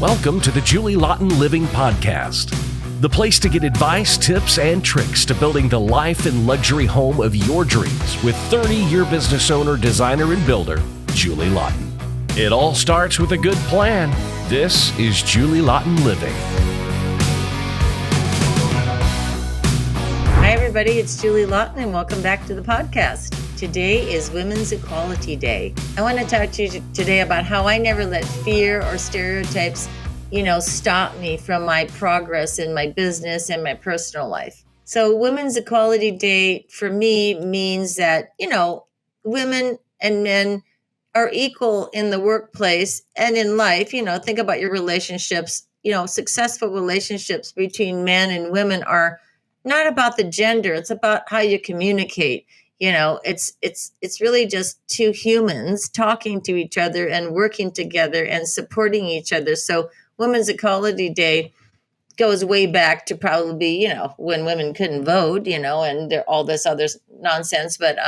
Welcome to the Julie Laughton Living Podcast, the place to get advice, tips, and tricks to building the life and luxury home of your dreams with 30-year business owner, designer, and builder, Julie Laughton. It all starts with a good plan. This is Julie Laughton Living. Hi, everybody. It's Julie Laughton, and welcome back to the podcast. Today is Women's Equality Day. I want to talk to you today about how I never let fear or stereotypes, stop me from my progress in my business and my personal life. So Women's Equality Day for me means that, women and men are equal in the workplace and in life. Think about your relationships. Successful relationships between men and women are not about the gender. It's about how you communicate. It's really just two humans talking to each other and working together and supporting each other. So Women's Equality Day goes way back to probably, when women couldn't vote, and all this other nonsense. But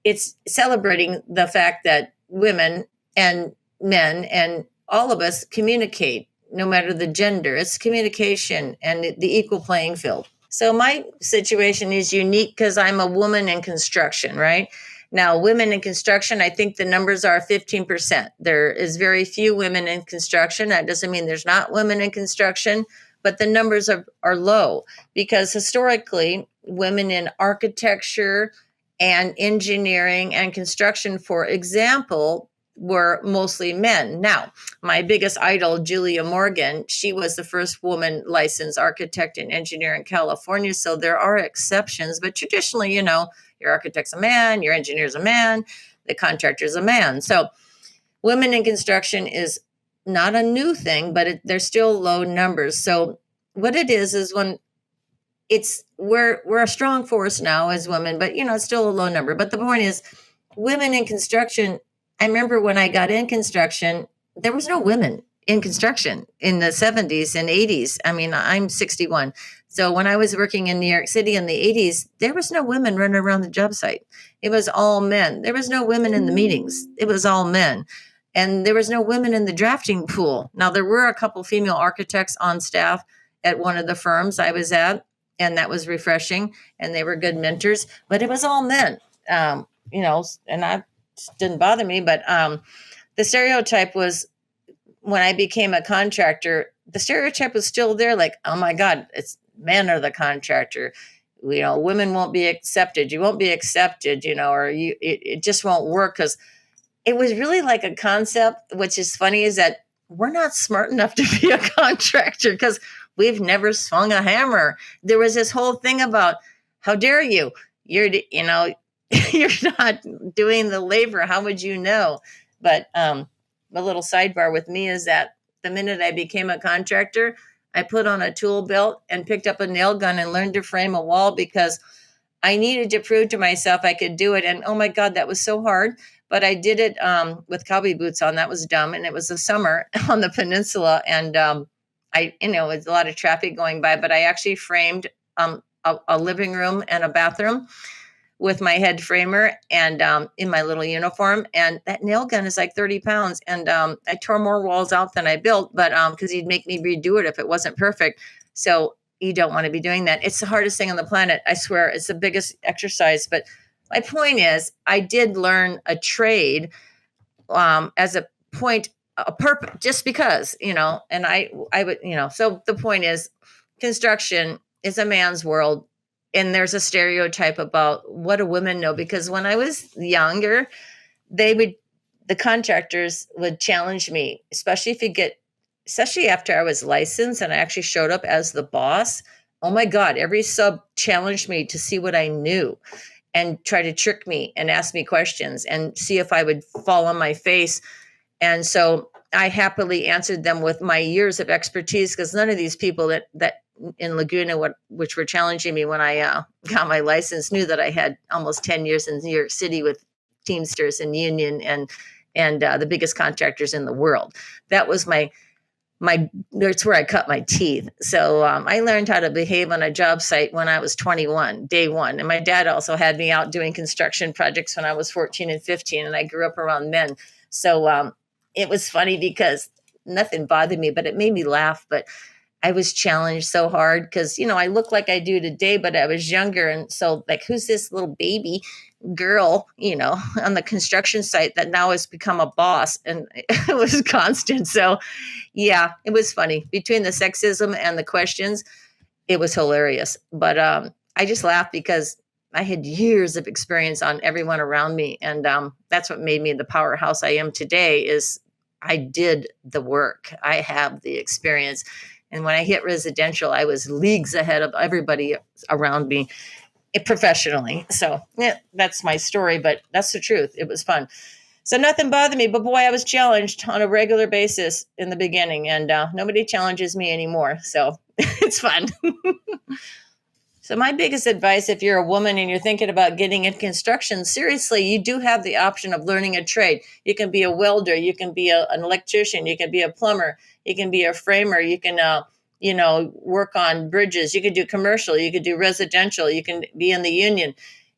it's celebrating the fact that women and men and all of us communicate, no matter the gender. It's communication and the equal playing field. So my situation is unique because I'm a woman in construction, right? Now, women in construction, I think the numbers are 15%. There is very few women in construction. That doesn't mean there's not women in construction, but the numbers are low because historically, women in architecture and engineering and construction, for example, were mostly men. Now, my biggest idol, Julia Morgan, she was the first woman licensed architect and engineer in California. So there are exceptions, but traditionally, your architect's a man, your engineer's a man, the contractor's a man. So women in construction is not a new thing, but they're still low numbers. So what it is when we're a strong force now as women, but it's still a low number. But the point is, women in construction, I remember when I got in construction, there was no women in construction in the 70s and 80s. I mean, I'm 61. So when I was working in New York City in the 80s, there was no women running around the job site. It was all men. There was no women in the meetings. It was all men. And there was no women in the drafting pool. Now, there were a couple female architects on staff at one of the firms I was at, and that was refreshing, and they were good mentors, but it was all men, and I didn't bother me, but the stereotype was, when I became a contractor, the stereotype was still there, like, oh my God, it's men are the contractor. Women won't be accepted. You won't be accepted, it just won't work, because it was really like a concept, which is funny, is that we're not smart enough to be a contractor because we've never swung a hammer. There was this whole thing about, how dare you? You're not doing the labor. How would you know? But a little sidebar with me is that the minute I became a contractor, I put on a tool belt and picked up a nail gun and learned to frame a wall because I needed to prove to myself I could do it. And oh my God, that was so hard. But I did it with cowboy boots on. That was dumb. And it was the summer on the peninsula. And it was a lot of traffic going by, but I actually framed a living room and a bathroom with my head framer and in my little uniform. And that nail gun is like 30 pounds. And I tore more walls out than I built, but because he'd make me redo it if it wasn't perfect. So you don't want to be doing that. It's the hardest thing on the planet. I swear, it's the biggest exercise. But my point is, I did learn a trade as a point, a purpose, just because, and I would, so the point is, construction is a man's world. And there's a stereotype about what do women know, because when I was younger, the contractors would challenge me, especially after I was licensed and I actually showed up as the boss. Oh my God, every sub challenged me to see what I knew and try to trick me and ask me questions and see if I would fall on my face. And so I happily answered them with my years of expertise, because none of these people that in Laguna, which were challenging me when I got my license, knew that I had almost 10 years in New York City with Teamsters and Union and the biggest contractors in the world. That was that's where I cut my teeth. So I learned how to behave on a job site when I was 21, day one. And my dad also had me out doing construction projects when I was 14 and 15, and I grew up around men. So it was funny because nothing bothered me, but it made me laugh. But I was challenged so hard because, I look like I do today, but I was younger. And so like, who's this little baby girl, on the construction site that now has become a boss? And it was constant. So yeah, it was funny between the sexism and the questions. It was hilarious. But I just laughed because I had years of experience on everyone around me. And that's what made me the powerhouse I am today is I did the work. I have the experience. And when I hit residential, I was leagues ahead of everybody around me professionally. So yeah, that's my story, but that's the truth. It was fun. So nothing bothered me, but boy, I was challenged on a regular basis in the beginning, and nobody challenges me anymore. So it's fun. So my biggest advice, if you're a woman and you're thinking about getting in construction, seriously, you do have the option of learning a trade. You can be a welder, you can be an electrician, you can be a plumber, you can be a framer, you can, work on bridges, you can do commercial, you can do residential, you can be in the union.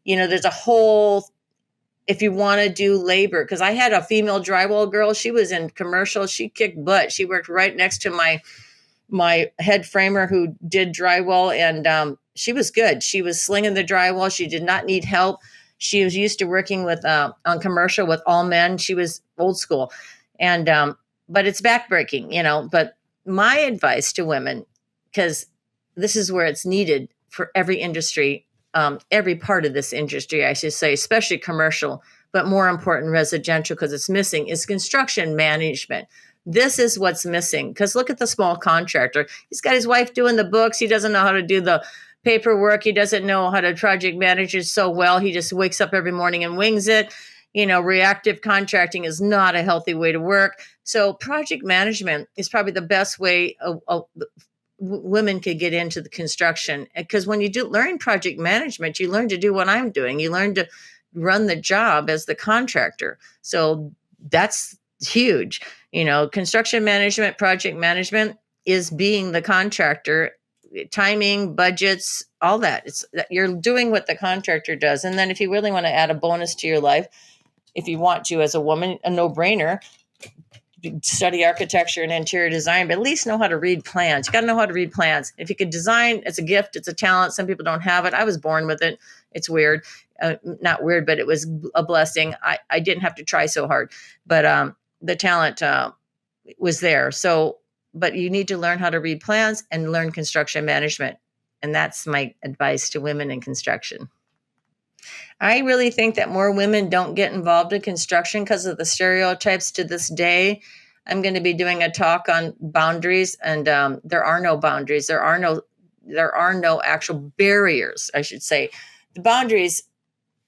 There's a whole, if you want to do labor, because I had a female drywall girl, she was in commercial, she kicked butt. She worked right next to my head framer who did drywall, and she was good. She was slinging the drywall. She did not need help. She was used to working with on commercial with all men. She was old school, and but it's backbreaking, But my advice to women, because this is where it's needed for every industry, every part of this industry, I should say, especially commercial, but more important, residential, because it's missing, is construction management. This is what's missing, because look at the small contractor. He's got his wife doing the books. He doesn't know how to do the paperwork. He doesn't know how to project manage it so well. He just wakes up every morning and wings it. Reactive contracting is not a healthy way to work. So project management is probably the best way women could get into the construction. Because when you learn project management, you learn to do what I'm doing. You learn to run the job as the contractor. So that's huge. Construction management, project management is being the contractor, timing, budgets, all that. You're doing what the contractor does. And then if you really want to add a bonus to your life, if you want to, as a woman, a no-brainer, study architecture and interior design, but at least know how to read plans. You got to know how to read plans. If you could design, it's a gift, it's a talent. Some people don't have it. I was born with it. It's weird. Not weird, but it was a blessing. I didn't have to try so hard, but the talent was there. So, but you need to learn how to read plans and learn construction management. And that's my advice to women in construction. I really think that more women don't get involved in construction because of the stereotypes to this day. I'm going to be doing a talk on boundaries, and there are no boundaries. There are no actual barriers, I should say. The boundaries,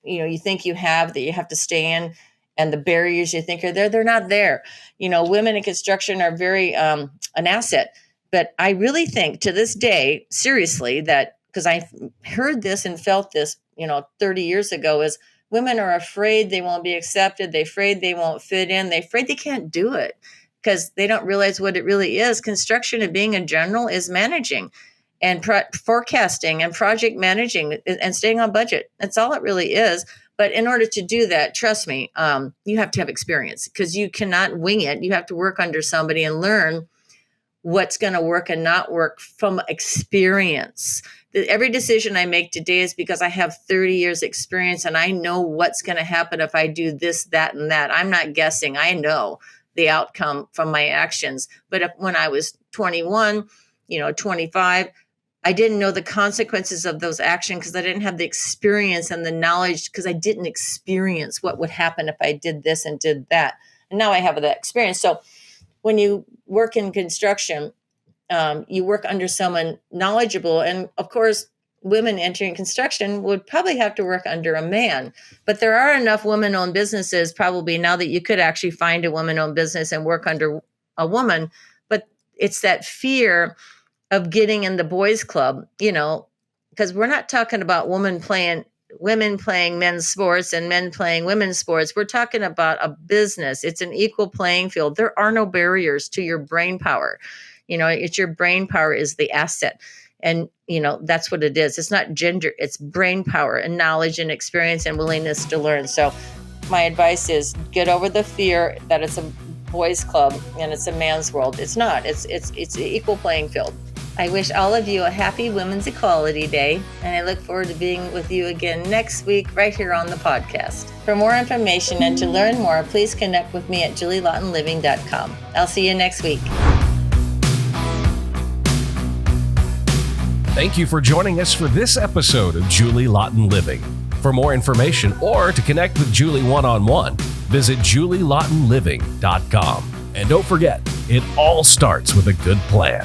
you think you have that you have to stay in, and the barriers you think are there, they're not there. Women in construction are very an asset. But I really think to this day, seriously, that because I heard this and felt this, 30 years ago, is women are afraid they won't be accepted. They're afraid they won't fit in. They're afraid they can't do it because they don't realize what it really is. Construction and being in general is managing and forecasting and project managing and staying on budget. That's all it really is. But in order to do that, trust me, you have to have experience because you cannot wing it. You have to work under somebody and learn what's going to work and not work from experience. Every decision I make today is because I have 30 years experience and I know what's going to happen if I do this, that, and that. I'm not guessing. I know the outcome from my actions. But when I was 21, 25, I didn't know the consequences of those actions because I didn't have the experience and the knowledge because I didn't experience what would happen if I did this and did that. And now I have that experience. So when you work in construction, you work under someone knowledgeable. And of course, women entering construction would probably have to work under a man. But there are enough women-owned businesses probably now that you could actually find a woman-owned business and work under a woman. But it's that fear of getting in the boys club, because we're not talking about women playing men's sports and men playing women's sports. We're talking about a business. It's an equal playing field. There are no barriers to your brain power. It's your brain power is the asset. And, that's what it is. It's not gender, it's brain power and knowledge and experience and willingness to learn. So my advice is get over the fear that it's a boys club and it's a man's world. It's not. It's an equal playing field. I wish all of you a happy Women's Equality Day, and I look forward to being with you again next week right here on the podcast. For more information and to learn more, please connect with me at julielaughtonliving.com. I'll see you next week. Thank you for joining us for this episode of Julie Laughton Living. For more information or to connect with Julie one-on-one, visit julielaughtonliving.com. And don't forget, it all starts with a good plan.